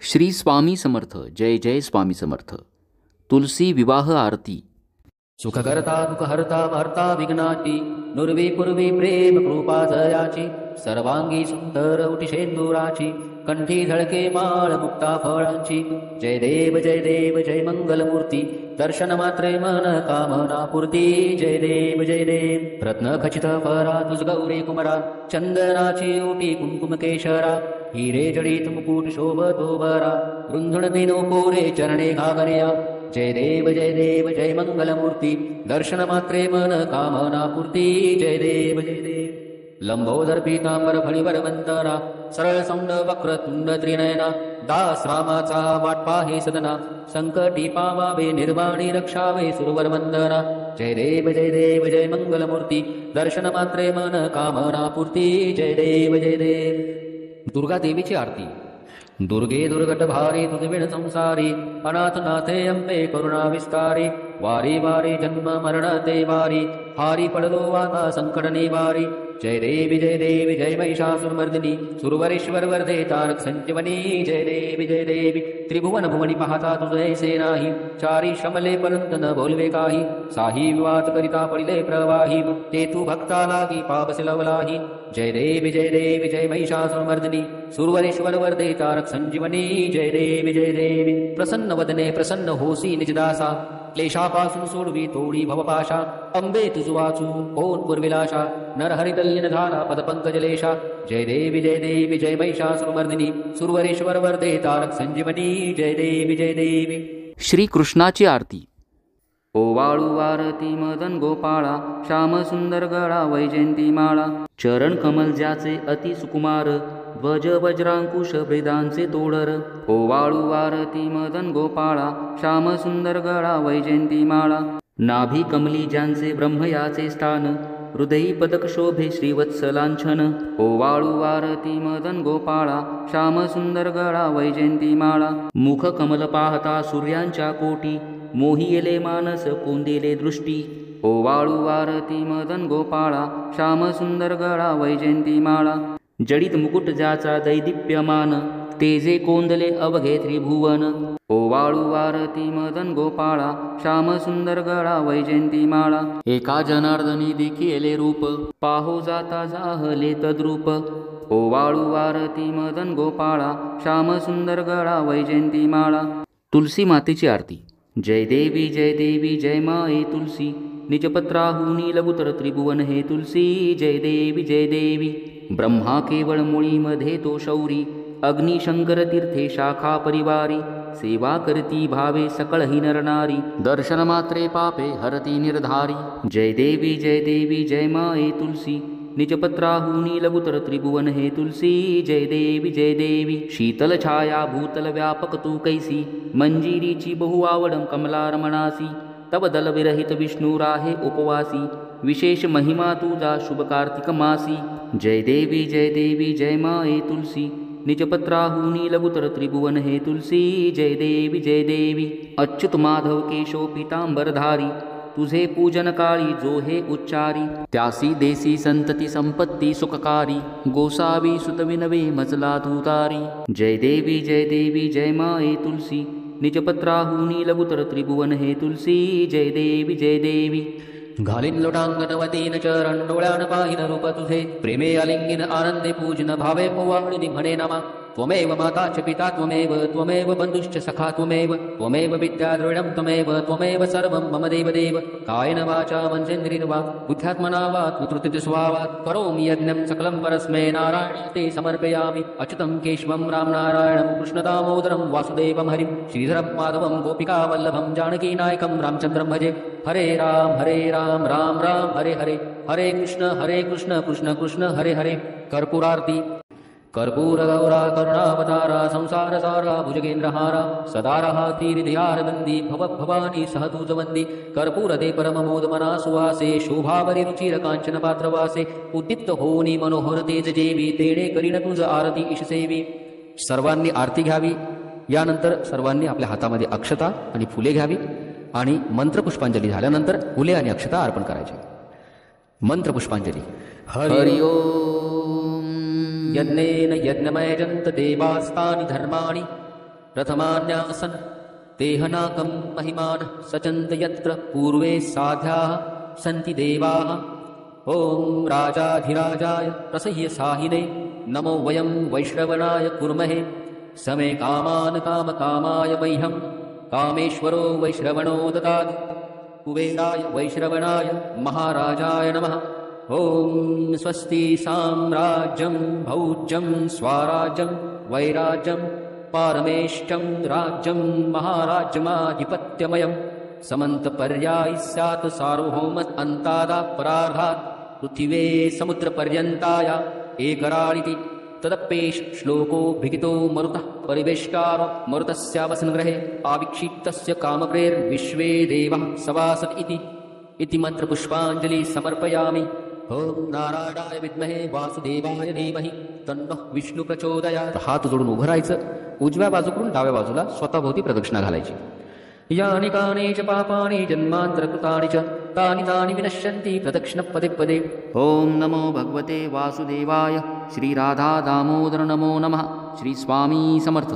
श्री स्वामी समर्थ. जय जय स्वामी समर्थ. तुलसी विवाह आरती. सुखकर्ता दुःखहर्ता भर्ता विघ्नाची नुर्वी पूर्वी प्रेम कृपा जयाची सर्वांगी सुंदर उटिशेंदुराची कंठी झळके माळ मुक्ता फळांची जय देव जय मंगलमूर्ती दर्शन मात्रे मन कामना पूर्ती जय देव रत्न खचित फरा तुझ गौरी कुमरा चंदनाची ओटी कुंकुम केशरा हिरे जडित मुकुट शोभतो बरा रुंधुण बिनो कोरे चरणे घागरिया जय देव जय मंगलमूर्ती दर्शन मात्रे मन कामना पूर्ती जय देव लंबोदर पीतांबर फळीवर वंदना सरळ सौंड वक्र तुंड त्रिनयना दास रामाचा वाट पाहे सदना संकटी पावावे निर्वाणी रक्षावे सुरवर वंदना जय देव जय मंगलमूर्ती दर्शन मात्रे मन कामना पूर्ती जय देव दुर्गा देवीची आरती. दुर्गे दुर्गट भारी तुझ विण संसारी अनाथ नाथे अंबे करुणा विस्तारी वारी वारी जन्म मरण ते वारी हारी पडलो आता संकट निवारी जय देवी जय महिषासुरमर्दिनी सुरवरेश्वर वर्धे तारक संजीवनी जय देवी त्रिभुवन भुवनी पाहता तुझ ऐसे नाही चारी श्रमले परंत न बोलवे काही साही विवाद करिता पडिले प्रवाही ते तू भक्ता लागी पापसी लवलाही जय देवी जय महिषासुरमर्दिनी सुरवरेश्वर वर्धे तारक संजीवनी जय देवी प्रसन्न वदने प्रसन्न होसी निजदासा क्लेशापासून सोडवी तोडी भवपाशा अंबे तुझ वाचू कोण पुरविलाशा नरहरितल्यन धारा पदपंकजलेशा जय देवी जय महिषासुरमर्दिनी सुरवरेश्वर वर्धे तारक संजीवनी जय देवी. श्री कृष्णाची आरती. ओवाळू आरती मदन गोपाळा श्याम सुंदर गळा वैजयंती माळा चरण कमल ज्याचे अति सुकुमार ध्वज वज्रांकुश वेदांचे तोडर. ओवाळू आरती मदन गोपाळा श्याम सुंदर गळा वैजयंती माळा नाभी कमली ज्यांचे ब्रह्मयाचे स्थान हृदयी पदक शोभे श्रीवत्सलांछन. ओवाळू आरती मदन गोपाळा श्याम सुंदर गळा वैजयंती माळा मुख कमल पाहता सूर्यांच्या कोटी मोही येले मानस कोंदिले दृष्टी. ओवाळू आरती मदन गोपाळा श्याम सुंदर गळा वैजयंती माळा जडित मुकुट ज्याचा दैदिप्यमान तेजे कोंदले अवघे त्रिभुवन. ओवाळू आरती मदन गोपाळा श्याम सुंदर गळा वैजयंती माळा एका जनार्दनी देखिले रूप पाहो जाता जाहले तद्रूप. ओवाळू आरती मदन गोपाळा श्याम सुंदर गळा वैजयंती माळा. तुलसी मातेची आरती. जय देवी जय माये तुलसी निजपत्राहुनी लघुतर त्रिभुवन हे तुलसी जय देवी ब्रह्मा केवळ मुळीमध्ये तो शौरी अग्नी शंकर तीर्थे शाखा परिवारी सेवा करती भावे सकळ ही नरनारी दर्शन मात्रे पापे हरती निर्धारी. जय देवी जय माये तुलसी निजपत्राहुनी लघुतर त्रिभुवन हे तुलसी जय देवी शीतल छाया भूतल व्यापक तू कैसी मंजिरीची बहु आवडम कमला रमणासी तव दल विरहित विष्णू राहे उपवासी विशेष महिमा तुझा शुभ कार्तिक मासी. जय देवी जय माये तुलसी निजपत्राहुनी लघुतर त्रिभुवन हे तुलसी जय देवी अच्युत माधव केशव पीतांबरधारी तुझे पूजन काळी जो हे उच्चारी त्यासी देसी संतती संपत्ती सुखकारी गोसावी सुतविनवे मजला तुतारी. जय देवी जय माये तुलसी निजपत्राहुनी लघुतर त्रिभुवन हे तुलसी जय देवी घालीन लोटांगण वतीन चरण डोळ्यान पाहिन रूप तुझे प्रेमे आलिंगिन आनंदे पूजन भावे पोवाळुनी म्हणे नमा त्वमेव माता च पिता त्वमेव बंधुश्च सखा त्वमेव विद्या द्रविणं त्वमेव सर्वं मम देव कायेन वाचा मनसेन्द्रिर्वा बुद्ध्यात्मना वा त्वत्कृतिं स्वभावात् करोमि यज्ञं सकलं परस्मै नारायणे समर्पयामि अच्युतं केशवं रामनारायणं कृष्णदामोदरं वासुदेवं हरिं श्रीधरं माधवं गोपिकावल्लभं जानकीनायकं रामचन्द्रं भजे. हरे राम राम हरे हरे कृष्ण कृष्ण कृष्ण हरे हरे. कर्पूरारती. कर्पूर गौरा करुणावतारा संसार सारा भुजगेंद्रहारा सदा राहती हृदयारविंदी भवानी सहतुजवंदी कर्पूर दे परममोद मना सुवासे शोभावरी रुचिर कांचन पात्रवासे उद्दीप्त होनी मनोहर तेज जेवी तेणे करीन तुझ आरती ईशसेवी. सर्वांनी आरती घ्यावी. यानंतर सर्वांनी आपल्या हातामध्ये अक्षता आणि फुले घ्यावी आणि मंत्रपुष्पांजली झाल्यानंतर फुले आणि अक्षता अर्पण करायचे. मंत्रपुष्पांजली. हरि ओम. यज्ञेन यज्ञमयजन्त देवास्तानि धर्माणि प्रथमान्यासन् तेहनाकं महिमानः सचन्त यत्र पूर्वे साध्याः सन्ति देवाः। ॐ राजाधिराजाय प्रसह्य साहिने नमो वयं वैश्रवणाय कुर्महे। समे कामान् कामकामाय मह्यं कामेश्वरो वैश्रवणो ददातु। कुबेराय वैश्रवणाय महाराजाय नमः। ॐ स्वस्ति साम्राज्यं भौज्यं स्वाराज्यं वैराज्यं पारमेष्टं राज्यं महाराज्यमाधिपत्यमयं समन्तपर्यायि स्यात् सार्वभौम अन्तादापरार्धात् पृथिवे समुद्रपर्यन्ताय एकराळिति। तदप्येष श्लोको भिगितो मरुतः परिवेष्टारो मरुतस्यावसनगृहे आविक्षिप्तस्य कामप्रेर्विश्वे देवः सवासत इति मंत्रपुष्पाञ्जलि समर्पयामि। ओम नारायणाय विद्महे वासुदेवाय धीमहि तन्नः विष्णु प्रचोदयात्। हात जोडून उभं राहायचं. उजव्या बाजूकडून डाव्या बाजूला स्वतःभोवती प्रदक्षिणा घालायची. यानि कानि च पापानि जन्मान्तरकृतानि च तानि तानि विनश्यन्ति प्रदक्षिणः पदे पदे। ओम नमो भगवते वासुदेवाय. श्री राधा दामोदर नमो नमः. श्री स्वामी समर्थ.